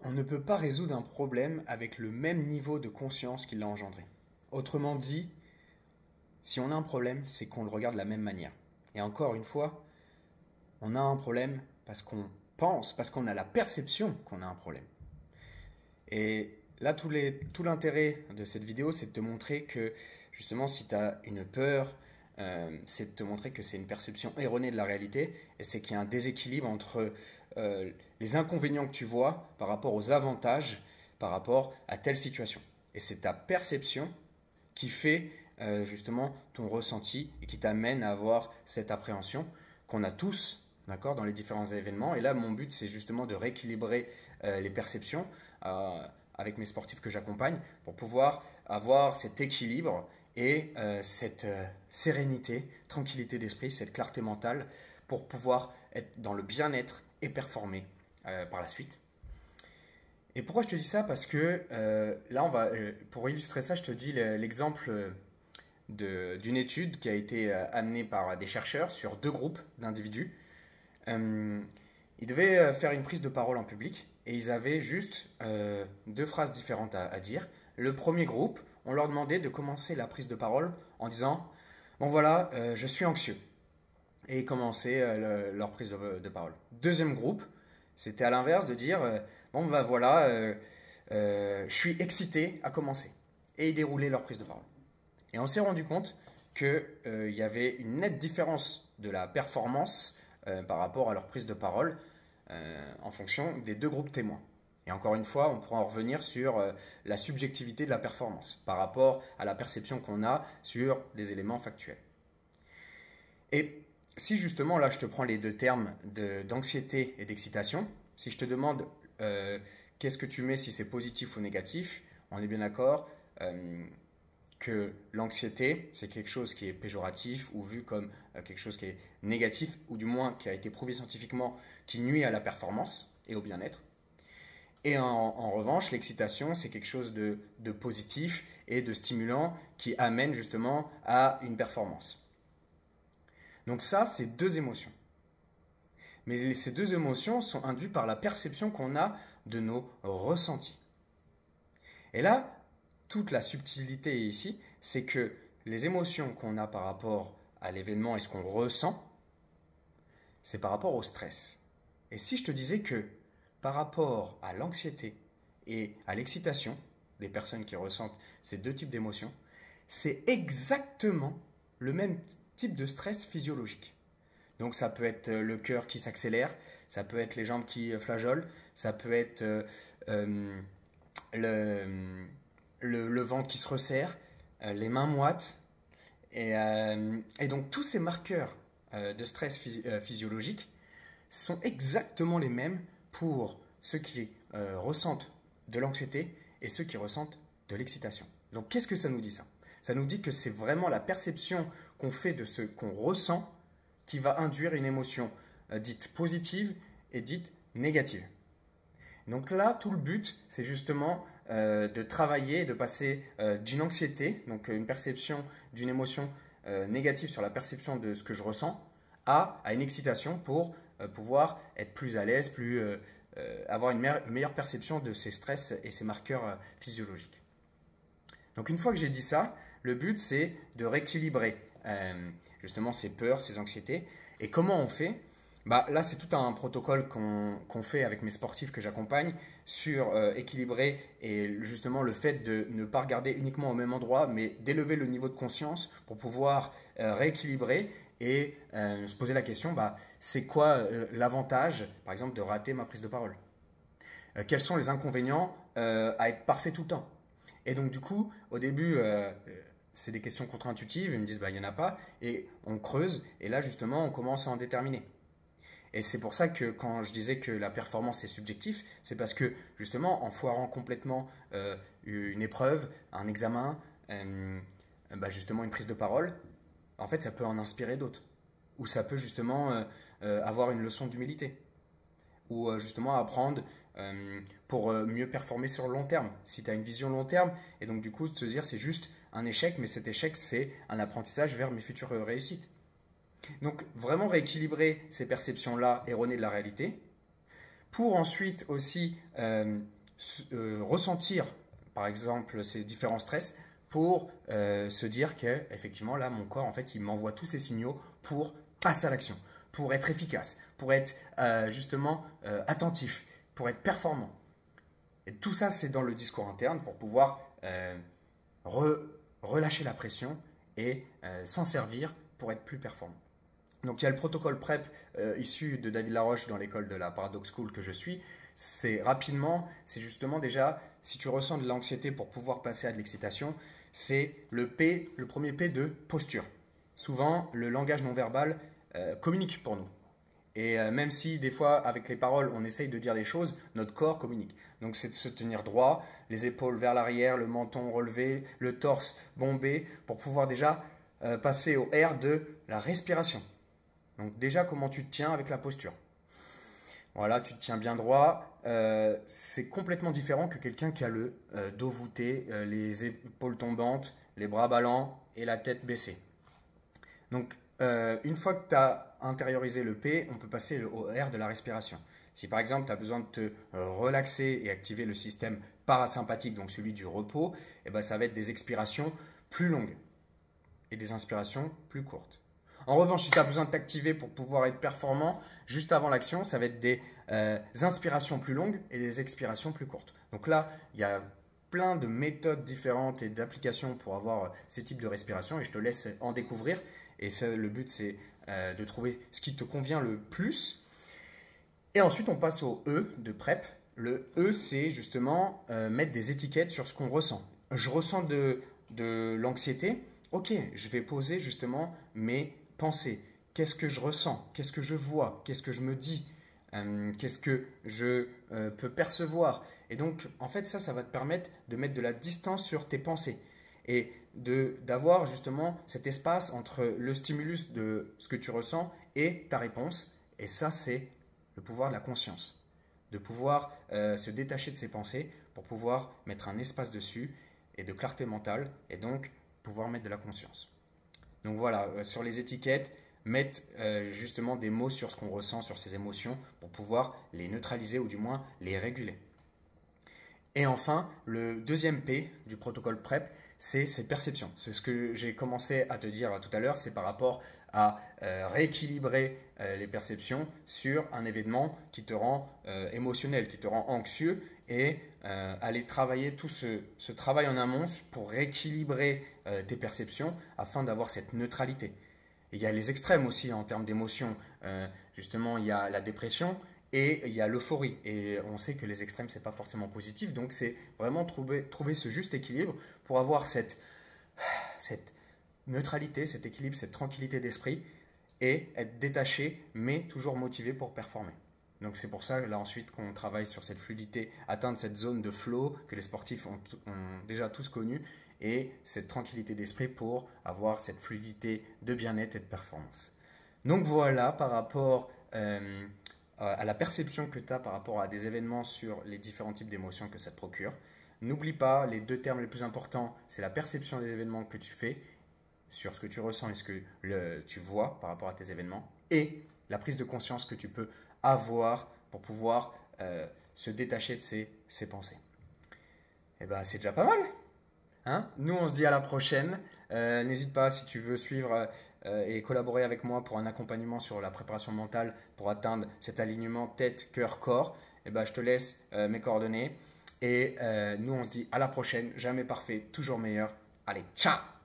On ne peut pas résoudre un problème avec le même niveau de conscience qu'il l'a engendré. Autrement dit, si on a un problème, c'est qu'on le regarde de la même manière. Et encore une fois, on a un problème parce qu'on pense, parce qu'on a la perception qu'on a un problème. Et là, tout l'intérêt de cette vidéo, c'est de te montrer que, justement, si tu as une peur, c'est de te montrer que c'est une perception erronée de la réalité, et c'est qu'il y a un déséquilibre entre les inconvénients que tu vois par rapport aux avantages par rapport à telle situation. Et c'est ta perception qui fait justement ton ressenti et qui t'amène à avoir cette appréhension qu'on a tous, d'accord, dans les différents événements. Et là, mon but, c'est justement de rééquilibrer les perceptions avec mes sportifs que j'accompagne pour pouvoir avoir cet équilibre et cette sérénité, tranquillité d'esprit, cette clarté mentale pour pouvoir être dans le bien-être et performer par la suite. Et pourquoi je te dis ça? Parce que là, pour illustrer ça, je te dis l'exemple d'une étude qui a été amenée par des chercheurs sur deux groupes d'individus. Ils devaient faire une prise de parole en public et ils avaient juste deux phrases différentes à dire. Le premier groupe, on leur demandait de commencer la prise de parole en disant « Bon voilà, je suis anxieux ». Et ils commençaient leur prise de parole. Deuxième groupe, c'était à l'inverse de dire bon ben voilà, je suis excité à commencer. Et ils déroulaient leur prise de parole. Et on s'est rendu compte qu'il y avait une nette différence de la performance par rapport à leur prise de parole en fonction des deux groupes témoins. Et encore une fois, on pourra en revenir sur la subjectivité de la performance par rapport à la perception qu'on a sur des éléments factuels. Et si justement, là, je te prends les deux termes d'anxiété et d'excitation, si je te demande qu'est-ce que tu mets, si c'est positif ou négatif, on est bien d'accord que l'anxiété, c'est quelque chose qui est péjoratif ou vu comme quelque chose qui est négatif, ou du moins qui a été prouvé scientifiquement, qui nuit à la performance et au bien-être. Et en revanche, l'excitation, c'est quelque chose de positif et de stimulant qui amène justement à une performance. Donc ça, c'est deux émotions. Mais ces deux émotions sont induites par la perception qu'on a de nos ressentis. Et là, toute la subtilité ici, c'est que les émotions qu'on a par rapport à l'événement et ce qu'on ressent, c'est par rapport au stress. Et si je te disais que par rapport à l'anxiété et à l'excitation des personnes qui ressentent ces deux types d'émotions, c'est exactement le même type de stress physiologique. Donc ça peut être le cœur qui s'accélère, ça peut être les jambes qui flageolent, ça peut être le ventre qui se resserre, les mains moites. Et donc tous ces marqueurs de stress physiologique sont exactement les mêmes pour ceux qui ressentent de l'anxiété et ceux qui ressentent de l'excitation. Donc qu'est-ce que ça nous dit ça? Ça nous dit que c'est vraiment la perception qu'on fait de ce qu'on ressent qui va induire une émotion dite positive et dite négative. Donc là, tout le but, c'est justement de travailler, de passer d'une anxiété, donc une perception d'une émotion négative sur la perception de ce que je ressens, à une excitation pour pouvoir être plus à l'aise, avoir une meilleure perception de ces stress et ces marqueurs physiologiques. Donc une fois que j'ai dit ça, le but c'est de rééquilibrer justement ces peurs, ces anxiétés. Et comment on fait? Là, c'est tout un protocole qu'on fait avec mes sportifs que j'accompagne sur équilibrer et justement le fait de ne pas regarder uniquement au même endroit, mais d'élever le niveau de conscience pour pouvoir rééquilibrer et se poser la question, c'est quoi l'avantage, par exemple, de rater ma prise de parole? Quels sont les inconvénients à être parfait tout le temps? Et donc, du coup, au début, c'est des questions contre-intuitives. Ils me disent, il n'y en a pas. Et on creuse. Et là, justement, on commence à en déterminer. Et c'est pour ça que quand je disais que la performance est subjective, c'est parce que, justement, en foirant complètement une épreuve, un examen, justement une prise de parole, en fait, ça peut en inspirer d'autres. Ou ça peut, justement, avoir une leçon d'humilité. Ou justement apprendre pour mieux performer sur le long terme. Si tu as une vision long terme, et donc du coup te dire c'est juste un échec, mais cet échec c'est un apprentissage vers mes futures réussites. Donc vraiment rééquilibrer ces perceptions-là erronées de la réalité pour ensuite aussi ressentir, par exemple, ces différents stress, pour se dire que effectivement là, mon corps, en fait, il m'envoie tous ces signaux pour passer à l'action, pour être efficace, pour être justement attentif, pour être performant. Et tout ça, c'est dans le discours interne pour pouvoir relâcher la pression et s'en servir pour être plus performant. Donc il y a le protocole PrEP issu de David Laroche dans l'école de la Paradox School que je suis. C'est justement déjà, si tu ressens de l'anxiété pour pouvoir passer à de l'excitation, c'est le premier P de posture. Souvent, le langage non verbal communique pour nous. Et même si des fois, avec les paroles, on essaye de dire des choses, notre corps communique. Donc c'est de se tenir droit, les épaules vers l'arrière, le menton relevé, le torse bombé, pour pouvoir déjà passer au R de la respiration. Donc déjà, comment tu te tiens avec la posture. Voilà, tu te tiens bien droit. C'est complètement différent que quelqu'un qui a le dos voûté, les épaules tombantes, les bras ballants et la tête baissée. Donc, une fois que tu as intériorisé le P, on peut passer au R de la respiration. Si par exemple, tu as besoin de te relaxer et activer le système parasympathique, donc celui du repos, eh ben, ça va être des expirations plus longues et des inspirations plus courtes. En revanche, si tu as besoin de t'activer pour pouvoir être performant juste avant l'action, ça va être des inspirations plus longues et des expirations plus courtes. Donc là, il y a plein de méthodes différentes et d'applications pour avoir ces types de respiration et je te laisse en découvrir. Et le but, c'est de trouver ce qui te convient le plus. Et ensuite, on passe au E de PrEP. Le E, c'est justement mettre des étiquettes sur ce qu'on ressent. Je ressens de l'anxiété. Ok, je vais poser justement mes pensées. Qu'est-ce que je ressens? Qu'est-ce que je vois? Qu'est-ce que je me dis? Qu'est-ce que je peux percevoir? Et donc, en fait, ça va te permettre de mettre de la distance sur tes pensées et d'avoir justement cet espace entre le stimulus de ce que tu ressens et ta réponse. Et ça, c'est le pouvoir de la conscience. De pouvoir se détacher de ses pensées pour pouvoir mettre un espace dessus et de clarté mentale et donc pouvoir mettre de la conscience. Donc voilà, sur les étiquettes, mettre justement des mots sur ce qu'on ressent, sur ses émotions, pour pouvoir les neutraliser ou du moins les réguler. Et enfin, le deuxième P du protocole PrEP, c'est ses perceptions. C'est ce que j'ai commencé à te dire tout à l'heure, c'est par rapport à rééquilibrer les perceptions sur un événement qui te rend émotionnel, qui te rend anxieux et aller travailler tout ce travail en amont pour rééquilibrer tes perceptions afin d'avoir cette neutralité. Et il y a les extrêmes aussi en termes d'émotions. Justement, il y a la dépression et il y a l'euphorie. Et on sait que les extrêmes, ce n'est pas forcément positif. Donc, c'est vraiment trouver ce juste équilibre pour avoir cette neutralité, cet équilibre, cette tranquillité d'esprit et être détaché, mais toujours motivé pour performer. Donc c'est pour ça là ensuite qu'on travaille sur cette fluidité, atteindre cette zone de flow que les sportifs ont déjà tous connue et cette tranquillité d'esprit pour avoir cette fluidité de bien-être et de performance. Donc voilà par rapport à la perception que tu as par rapport à des événements sur les différents types d'émotions que ça te procure. N'oublie pas, les deux termes les plus importants, c'est la perception des événements que tu fais sur ce que tu ressens et ce que tu vois par rapport à tes événements et la prise de conscience que tu peux avoir pour pouvoir se détacher de ces pensées. Et ben c'est déjà pas mal. Hein? Nous, on se dit à la prochaine. N'hésite pas si tu veux suivre et collaborer avec moi pour un accompagnement sur la préparation mentale pour atteindre cet alignement tête, cœur, corps. Et ben, je te laisse mes coordonnées. Et nous, on se dit à la prochaine. Jamais parfait, toujours meilleur. Allez, ciao!